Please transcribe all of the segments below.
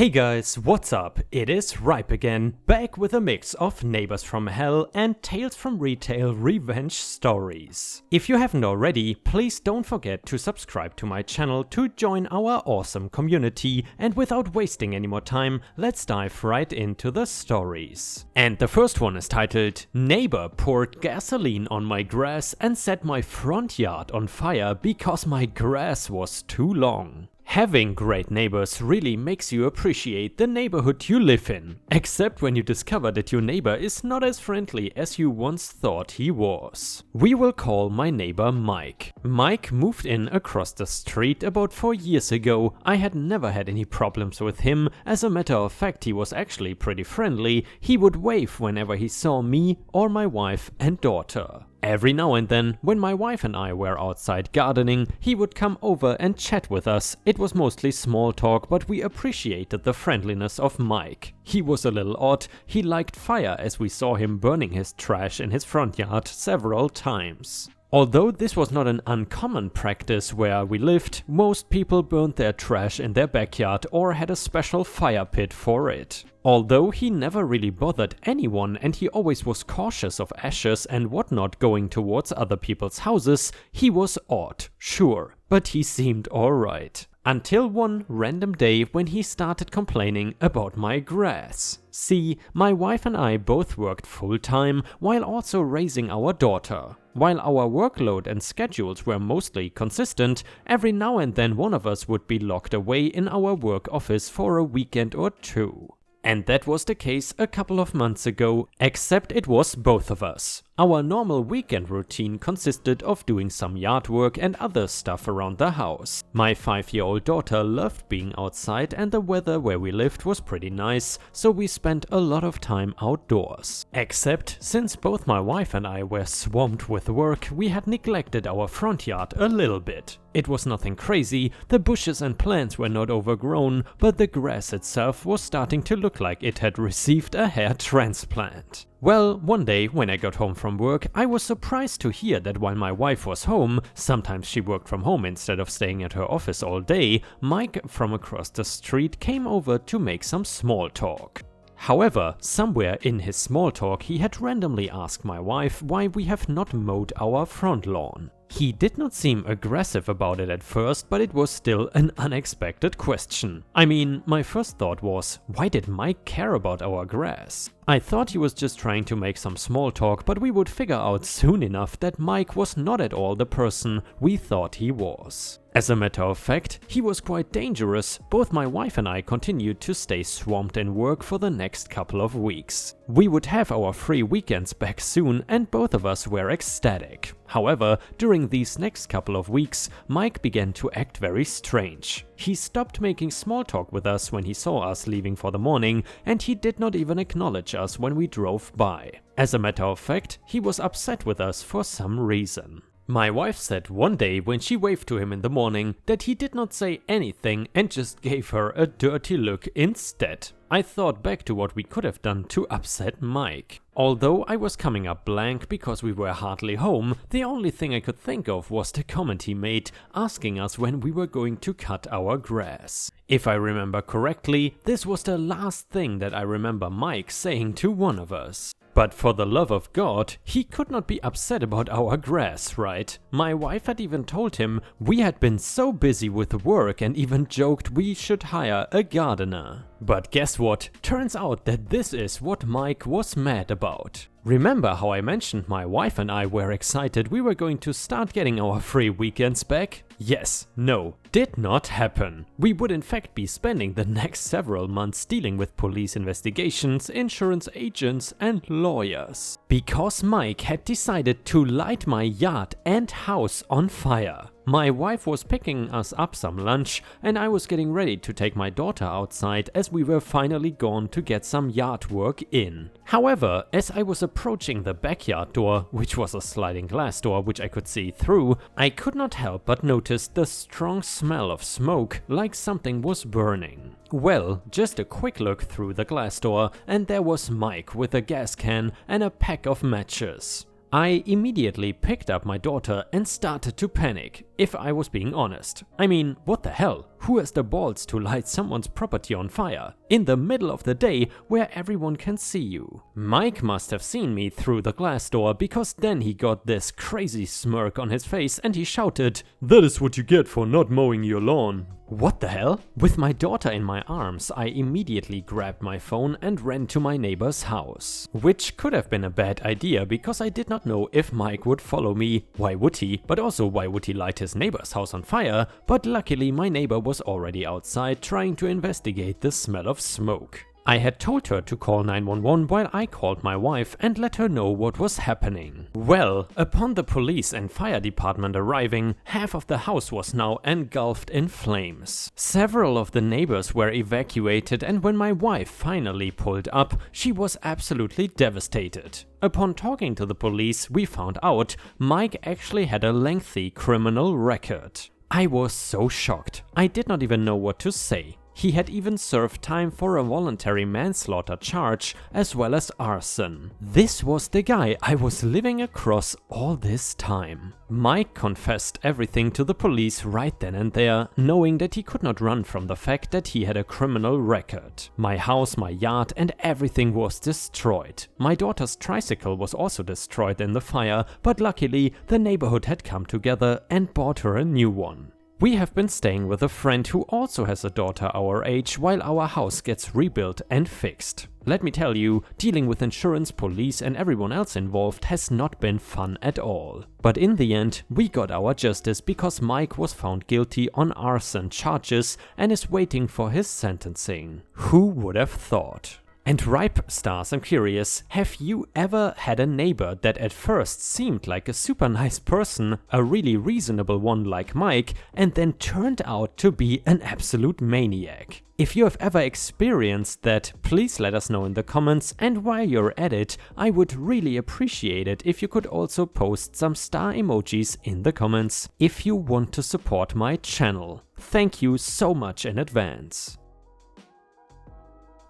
Hey guys, what's up? It is Ripe again, back with a mix of Neighbors from Hell and Tales from Retail revenge stories. If you haven't already, please don't forget to subscribe to my channel to join our awesome community, and without wasting any more time, let's dive right into the stories. And the first one is titled, Neighbor poured gasoline on my grass and set my front yard on fire because my grass was too long. Having great neighbors really makes you appreciate the neighborhood you live in, except when you discover that your neighbor is not as friendly as you once thought he was. We will call my neighbor Mike. Mike moved in across the street about 4 years ago. I had never had any problems with him. As a matter of fact, he was actually pretty friendly. He would wave whenever he saw me or my wife and daughter. Every now and then, when my wife and I were outside gardening, he would come over and chat with us. It was mostly small talk, but we appreciated the friendliness of Mike. He was a little odd. He liked fire, as we saw him burning his trash in his front yard several times. Although this was not an uncommon practice where we lived, most people burned their trash in their backyard or had a special fire pit for it. Although he never really bothered anyone and he always was cautious of ashes and whatnot going towards other people's houses, he was odd, sure, but he seemed alright. Until one random day when he started complaining about my grass. See, my wife and I both worked full-time while also raising our daughter. While our workload and schedules were mostly consistent, every now and then one of us would be locked away in our work office for a weekend or two. And that was the case a couple of months ago, except it was both of us. Our normal weekend routine consisted of doing some yard work and other stuff around the house. My 5-year-old daughter loved being outside and the weather where we lived was pretty nice, so we spent a lot of time outdoors. Except, since both my wife and I were swamped with work, we had neglected our front yard a little bit. It was nothing crazy, the bushes and plants were not overgrown, but the grass itself was starting to look like it had received a hair transplant. Well, one day when I got home from work, I was surprised to hear that while my wife was home, sometimes she worked from home instead of staying at her office all day, Mike from across the street came over to make some small talk. However, somewhere in his small talk he had randomly asked my wife why we have not mowed our front lawn. He did not seem aggressive about it at first, but it was still an unexpected question. I mean, my first thought was, why did Mike care about our grass? I thought he was just trying to make some small talk, but we would figure out soon enough that Mike was not at all the person we thought he was. As a matter of fact, he was quite dangerous. Both my wife and I continued to stay swamped in work for the next couple of weeks. We would have our free weekends back soon and both of us were ecstatic. However, during these next couple of weeks, Mike began to act very strange. He stopped making small talk with us when he saw us leaving for the morning, and he did not even acknowledge us when we drove by. As a matter of fact, he was upset with us for some reason. My wife said one day when she waved to him in the morning that he did not say anything and just gave her a dirty look instead. I thought back to what we could have done to upset Mike. Although I was coming up blank because we were hardly home, the only thing I could think of was the comment he made, asking us when we were going to cut our grass. If I remember correctly, this was the last thing that I remember Mike saying to one of us. But for the love of God, he could not be upset about our grass, right? My wife had even told him we had been so busy with work and even joked we should hire a gardener. But guess what? Turns out that this is what Mike was mad about. Remember how I mentioned my wife and I were excited we were going to start getting our free weekends back? Yes, no, did not happen. We would in fact be spending the next several months dealing with police investigations, insurance agents and lawyers. Because Mike had decided to light my yard and house on fire. My wife was picking us up some lunch and I was getting ready to take my daughter outside as we were finally gone to get some yard work in. However, as I was approaching the backyard door, which was a sliding glass door which I could see through, I could not help but notice the strong smell of smoke, like something was burning. Well, just a quick look through the glass door and there was Mike with a gas can and a pack of matches. I immediately picked up my daughter and started to panic, if I was being honest. I mean, what the hell? Who has the balls to light someone's property on fire in the middle of the day where everyone can see you? Mike must have seen me through the glass door, because then he got this crazy smirk on his face and he shouted, "That is what you get for not mowing your lawn." What the hell? With my daughter in my arms, I immediately grabbed my phone and ran to my neighbor's house. Which could have been a bad idea, because I did not know if Mike would follow me. Why would he? But also, why would he light his neighbor's house on fire? But luckily my neighbor was already outside trying to investigate the smell of smoke. I had told her to call 911 while I called my wife and let her know what was happening. Well, upon the police and fire department arriving, half of the house was now engulfed in flames. Several of the neighbors were evacuated, and when my wife finally pulled up, she was absolutely devastated. Upon talking to the police, we found out Mike actually had a lengthy criminal record. I was so shocked. I did not even know what to say. He had even served time for a voluntary manslaughter charge, as well as arson. This was the guy I was living across all this time. Mike confessed everything to the police right then and there, knowing that he could not run from the fact that he had a criminal record. My house, my yard, and everything was destroyed. My daughter's tricycle was also destroyed in the fire, but luckily the neighborhood had come together and bought her a new one. We have been staying with a friend who also has a daughter our age while our house gets rebuilt and fixed. Let me tell you, dealing with insurance, police and everyone else involved has not been fun at all. But in the end, we got our justice, because Mike was found guilty on arson charges and is waiting for his sentencing. Who would have thought? And ripe stars, I'm curious, have you ever had a neighbor that at first seemed like a super nice person, a really reasonable one like Mike, and then turned out to be an absolute maniac? If you have ever experienced that, please let us know in the comments, and while you're at it, I would really appreciate it if you could also post some star emojis in the comments if you want to support my channel. Thank you so much in advance.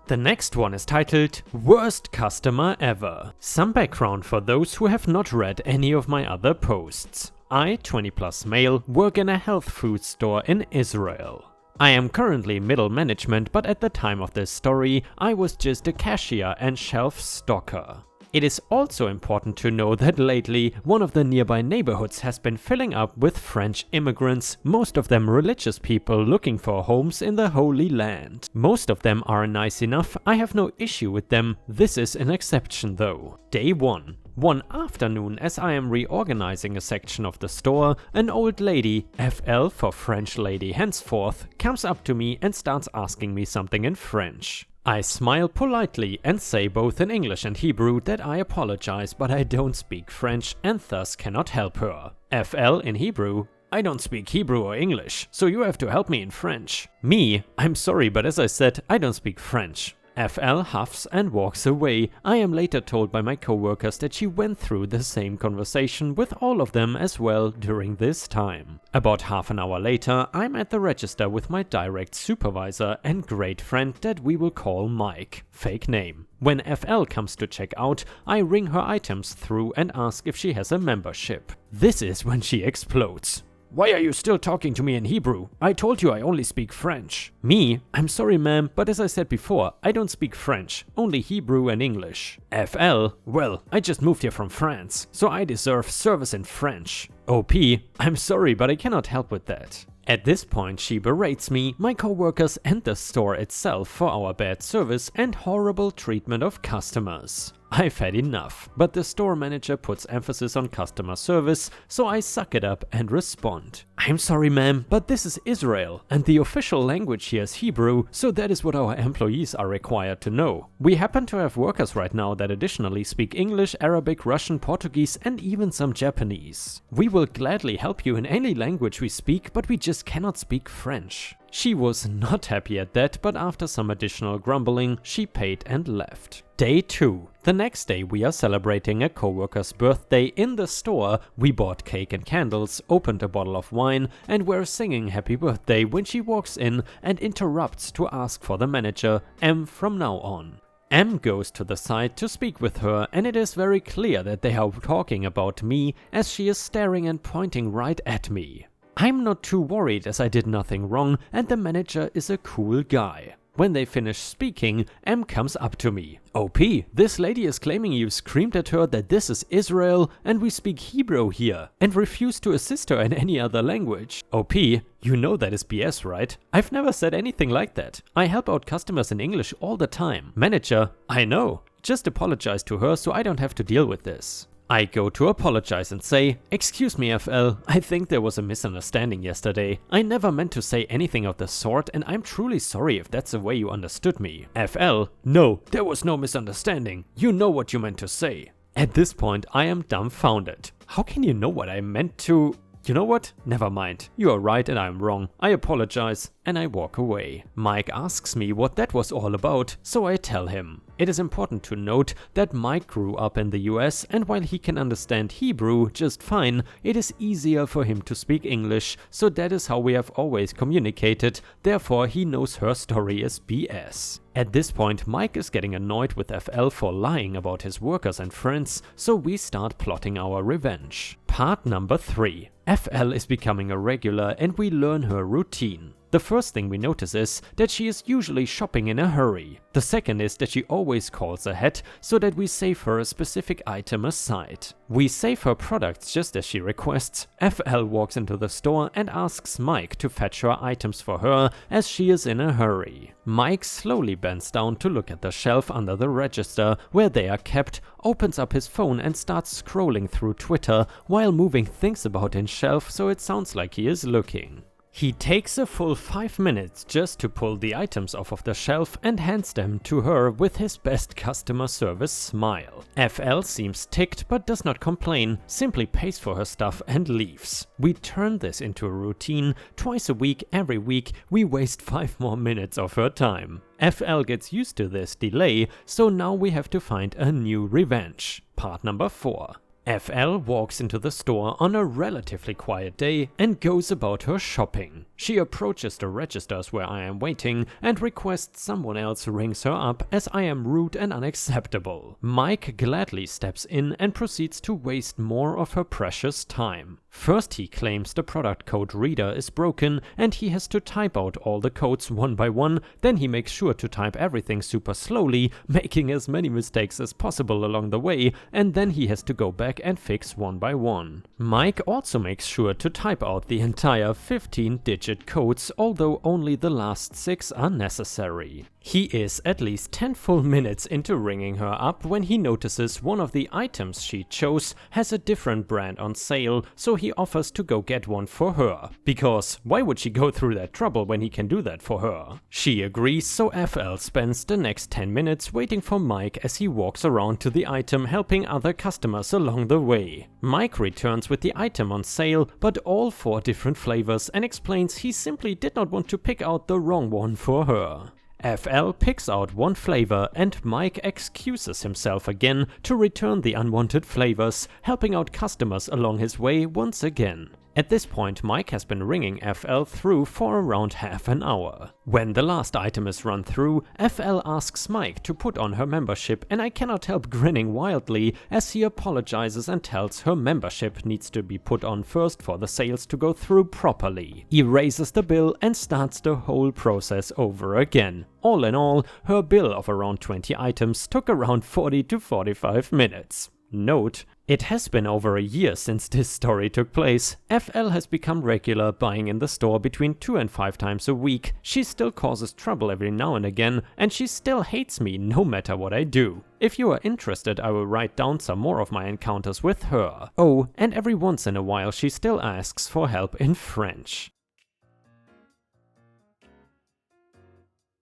The next one is titled Worst Customer Ever. Some background for those who have not read any of my other posts. I, 20+ male, work in a health food store in Israel. I am currently middle management, but at the time of this story, I was just a cashier and shelf stocker. It is also important to know that lately, one of the nearby neighborhoods has been filling up with French immigrants, most of them religious people looking for homes in the Holy Land. Most of them are nice enough, I have no issue with them, this is an exception though. Day 1. One afternoon, as I am reorganizing a section of the store, an old lady, FL for French lady henceforth, comes up to me and starts asking me something in French. I smile politely and say both in English and Hebrew that I apologize, but I don't speak French and thus cannot help her. FL in Hebrew: I don't speak Hebrew or English, so you have to help me in French. Me: I'm sorry, but as I said, I don't speak French. FL huffs and walks away. I am later told by my coworkers that she went through the same conversation with all of them as well during this time. About half an hour later, I'm at the register with my direct supervisor and great friend that we will call Mike, fake name. When FL comes to check out, I ring her items through and ask if she has a membership. This is when she explodes. Why are you still talking to me in Hebrew? I told you I only speak French. Me: I'm sorry ma'am, but as I said before, I don't speak French, only Hebrew and English. FL: well, I just moved here from France, so I deserve service in French. OP: I'm sorry, but I cannot help with that. At this point she berates me, my coworkers and the store itself for our bad service and horrible treatment of customers. I've had enough, but the store manager puts emphasis on customer service, so I suck it up and respond. I'm sorry ma'am, but this is Israel, and the official language here is Hebrew, so that is what our employees are required to know. We happen to have workers right now that additionally speak English, Arabic, Russian, Portuguese, and even some Japanese. We will gladly help you in any language we speak, but we just cannot speak French. She was not happy at that, but after some additional grumbling, she paid and left. Day 2. The next day we are celebrating a coworker's birthday in the store. We bought cake and candles, opened a bottle of wine, and were singing happy birthday when she walks in and interrupts to ask for the manager, M, from now on. M goes to the side to speak with her, and it is very clear that they are talking about me, as she is staring and pointing right at me. I'm not too worried as I did nothing wrong and the manager is a cool guy. When they finish speaking, M comes up to me. OP, this lady is claiming you screamed at her that this is Israel and we speak Hebrew here and refused to assist her in any other language. OP, you know that is BS, right? I've never said anything like that. I help out customers in English all the time. Manager, I know. Just apologize to her so I don't have to deal with this. I go to apologize and say, excuse me FL, I think there was a misunderstanding yesterday. I never meant to say anything of the sort and I'm truly sorry if that's the way you understood me. FL, no, there was no misunderstanding. You know what you meant to say. At this point I am dumbfounded. How can you know what I meant to... You know what? Never mind. You are right and I am wrong. I apologize and I walk away. Mike asks me what that was all about, so I tell him. It is important to note that Mike grew up in the US and while he can understand Hebrew just fine, it is easier for him to speak English, so that is how we have always communicated, therefore he knows her story is BS. At this point Mike is getting annoyed with FL for lying about his workers and friends, so we start plotting our revenge. Part number 3. FL is becoming a regular and we learn her routine. The first thing we notice is that she is usually shopping in a hurry. The second is that she always calls ahead so that we save her a specific item aside. We save her products just as she requests. FL walks into the store and asks Mike to fetch her items for her as she is in a hurry. Mike slowly bends down to look at the shelf under the register where they are kept, opens up his phone and starts scrolling through Twitter while moving things about in shelf so it sounds like he is looking. He takes a full 5 minutes just to pull the items off of the shelf and hands them to her with his best customer service smile. FL seems ticked but does not complain, simply pays for her stuff and leaves. We turn this into a routine. Twice a week, every week, we waste 5 more minutes of her time. FL gets used to this delay, so now we have to find a new revenge. Part number 4. FL walks into the store on a relatively quiet day and goes about her shopping. She approaches the registers where I am waiting and requests someone else rings her up as I am rude and unacceptable. Mike gladly steps in and proceeds to waste more of her precious time. First he claims the product code reader is broken and he has to type out all the codes one by one, then he makes sure to type everything super slowly, making as many mistakes as possible along the way, and then he has to go back and fix one by one. Mike also makes sure to type out the entire 15-digit codes, although only the last 6 are necessary. He is at least 10 full minutes into ringing her up when he notices one of the items she chose has a different brand on sale, so he offers to go get one for her. Because why would she go through that trouble when he can do that for her? She agrees, so FL spends the next 10 minutes waiting for Mike as he walks around to the item, helping other customers along the way. Mike returns with the item on sale, but all 4 different flavors, and explains he simply did not want to pick out the wrong one for her. FL picks out one flavor and Mike excuses himself again to return the unwanted flavors, helping out customers along his way once again. At this point Mike has been ringing FL through for around half an hour. When the last item is run through, FL asks Mike to put on her membership and I cannot help grinning wildly as he apologizes and tells her membership needs to be put on first for the sales to go through properly. He raises the bill and starts the whole process over again. All in all, her bill of around 20 items took around 40 to 45 minutes. Note: it has been over a year since this story took place. FL has become regular, buying in the store between 2 and 5 times a week. She still causes trouble every now and again, and she still hates me no matter what I do. If you are interested, I will write down some more of my encounters with her. Oh, and every once in a while she still asks for help in French.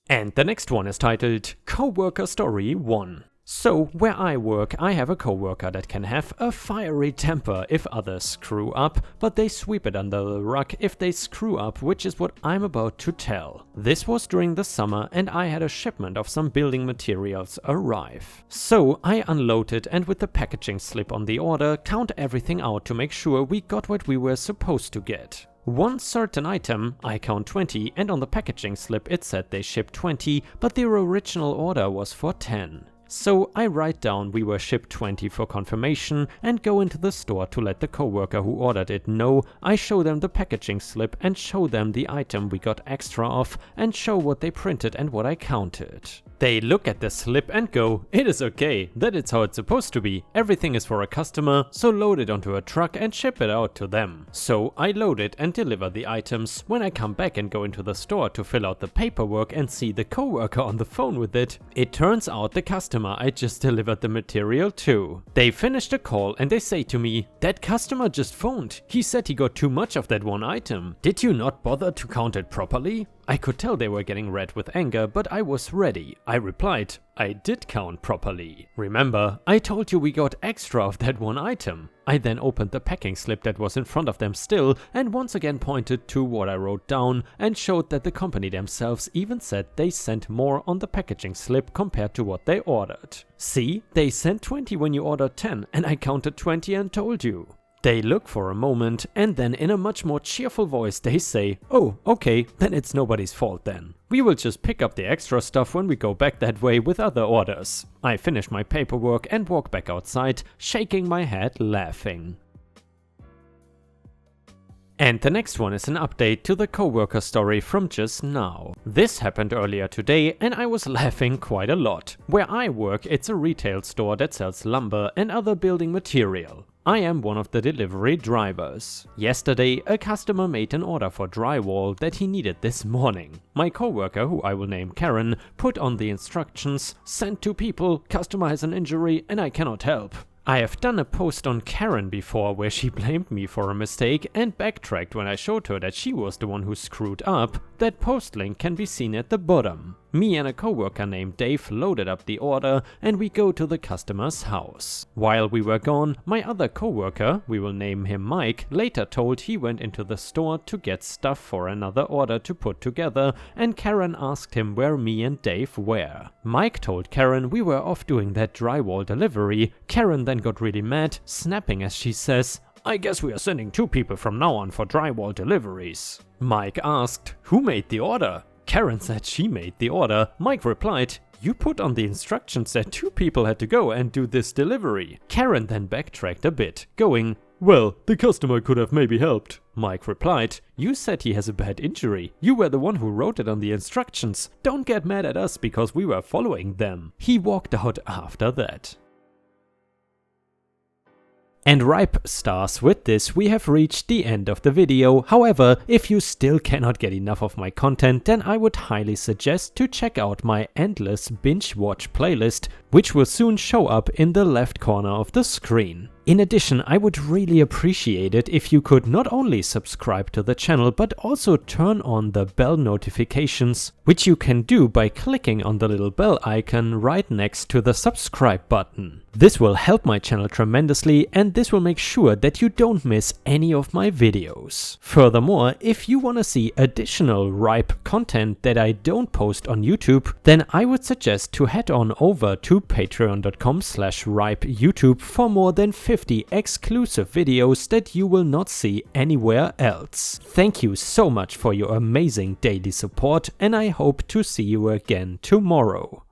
And the next one is titled Coworker Story 1. So, where I work, I have a coworker that can have a fiery temper if others screw up, but they sweep it under the rug if they screw up, which is what I'm about to tell. This was during the summer and I had a shipment of some building materials arrive. So, I unload it and with the packaging slip on the order, count everything out to make sure we got what we were supposed to get. One certain item, I count 20, and on the packaging slip it said they shipped 20, but their original order was for 10. So I write down we were shipped 20 for confirmation and go into the store to let the coworker who ordered it know. I show them the packaging slip and show them the item we got extra of and show what they printed and what I counted. They look at the slip and go, "It is okay, that is how it's supposed to be. Everything is for a customer, so load it onto a truck and ship it out to them." So I load it and deliver the items. When I come back and go into the store to fill out the paperwork and see the coworker on the phone with it, it turns out the customer I just delivered the material to. They finish the call and they say to me, "That customer just phoned. He said he got too much of that one item. Did you not bother to count it properly?" I could tell they were getting red with anger, but I was ready. I replied, "I did count properly. Remember, I told you we got extra of that one item." I then opened the packing slip that was in front of them still and once again pointed to what I wrote down and showed that the company themselves even said they sent more on the packaging slip compared to what they ordered. "See, they sent 20 when you ordered 10 and I counted 20 and told you." They look for a moment and then in a much more cheerful voice they say, "Oh, okay, then it's nobody's fault then. We will just pick up the extra stuff when we go back that way with other orders." I finish my paperwork and walk back outside, shaking my head laughing. And the next one is an update to the coworker story from just now. This happened earlier today and I was laughing quite a lot. Where I work, it's a retail store that sells lumber and other building material. I am one of the delivery drivers. Yesterday, a customer made an order for drywall that he needed this morning. My coworker, who I will name Karen, put on the instructions, "Send 2 people, customer has an injury and I cannot help." I have done a post on Karen before where she blamed me for a mistake and backtracked when I showed her that she was the one who screwed up. That post link can be seen at the bottom. Me and a coworker named Dave loaded up the order and we go to the customer's house. While we were gone, my other coworker, we will name him Mike, later told he went into the store to get stuff for another order to put together and Karen asked him where me and Dave were. Mike told Karen we were off doing that drywall delivery. Karen then got really mad, snapping as she says, "I guess we are sending 2 people from now on for drywall deliveries." Mike asked, "Who made the order?" Karen said she made the order. Mike replied, "You put on the instructions that 2 people had to go and do this delivery." Karen then backtracked a bit, going, "Well, the customer could have maybe helped." Mike replied, "You said he has a bad injury. You were the one who wrote it on the instructions. Don't get mad at us because we were following them." He walked out after that. And ripe stars, with this we have reached the end of the video. However, if you still cannot get enough of my content, then I would highly suggest to check out my endless binge watch playlist, which will soon show up in the left corner of the screen. In addition, I would really appreciate it if you could not only subscribe to the channel but also turn on the bell notifications, which you can do by clicking on the little bell icon right next to the subscribe button. This will help my channel tremendously and this will make sure that you don't miss any of my videos. Furthermore, if you want to see additional ripe content that I don't post on YouTube, then I would suggest to head on over to patreon.com/ripeyoutube for more than 50 exclusive videos that you will not see anywhere else. Thank you so much for your amazing daily support and I hope to see you again tomorrow.